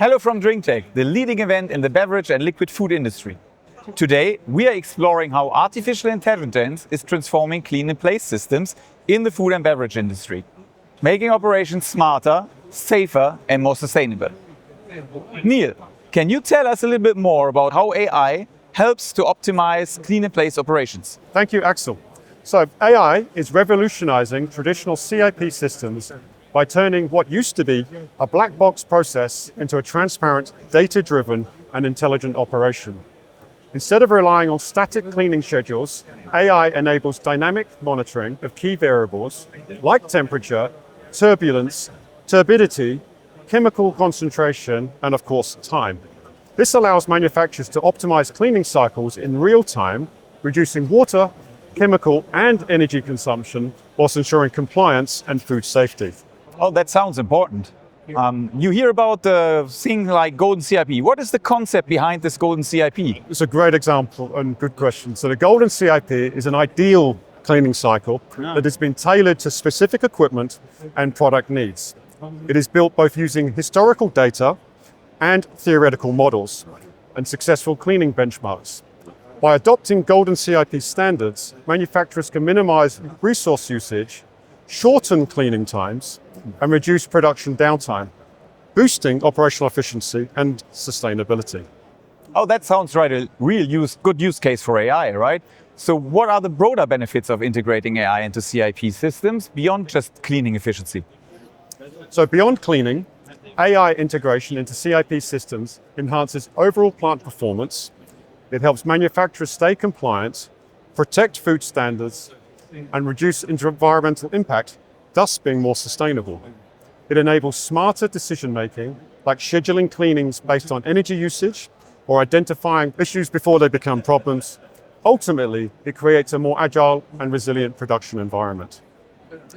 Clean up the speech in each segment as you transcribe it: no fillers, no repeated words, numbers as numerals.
Hello from drinktec, the leading event in the beverage and liquid food industry. Today, we are exploring how artificial intelligence is transforming clean-in-place systems in the food and beverage industry, making operations smarter, safer, and more sustainable. Neil, can you tell us a little bit more about how AI helps to optimize clean-in-place operations? Thank you, Axel. So AI is revolutionizing traditional CIP systems by turning what used to be a black box process into a transparent, data-driven and intelligent operation. Instead of relying on static cleaning schedules, AI enables dynamic monitoring of key variables like temperature, turbulence, turbidity, chemical concentration, and of course, time. This allows manufacturers to optimize cleaning cycles in real time, reducing water, chemical, and energy consumption, whilst ensuring compliance and food safety. Oh, that sounds important. You hear about things like golden CIP. What is the concept behind this golden CIP? It's a great example and good question. So the golden CIP is an ideal cleaning cycle that has been tailored to specific equipment and product needs. It is built both using historical data and theoretical models and successful cleaning benchmarks. By adopting golden CIP standards, manufacturers can minimize resource usage, shorten cleaning times, and reduce production downtime, boosting operational efficiency and sustainability. Oh, that sounds right. A good use case for AI, right? So what are the broader benefits of integrating AI into CIP systems beyond just cleaning efficiency? So beyond cleaning, AI integration into CIP systems enhances overall plant performance. It helps manufacturers stay compliant, protect food standards, and reduce environmental impact, thus being more sustainable. It enables smarter decision-making, like scheduling cleanings based on energy usage or identifying issues before they become problems. Ultimately, it creates a more agile and resilient production environment.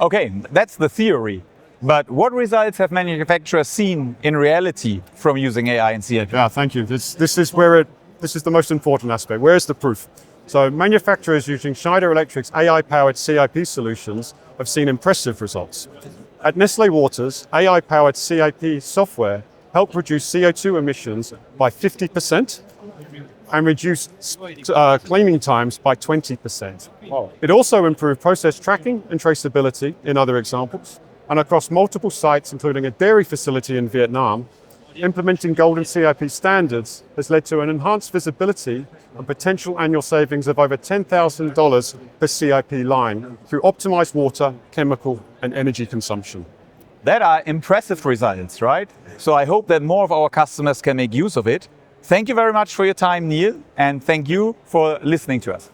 Okay, that's the theory. But what results have manufacturers seen in reality from using AI in CIP? Yeah, thank you. This is the most important aspect. Where's the proof? So manufacturers using Schneider Electric's AI-powered CIP solutions have seen impressive results. At Nestlé Waters, AI-powered CIP software helped reduce CO2 emissions by 50% and reduce cleaning times by 20%. Wow. It also improved process tracking and traceability in other examples. And across multiple sites, including a dairy facility in Vietnam, implementing golden CIP standards has led to an enhanced visibility and potential annual savings of over $10,000 per CIP line through optimized water, chemical, and energy consumption. That are impressive results, right? So I hope that more of our customers can make use of it. Thank you very much for your time, Neil, and thank you for listening to us.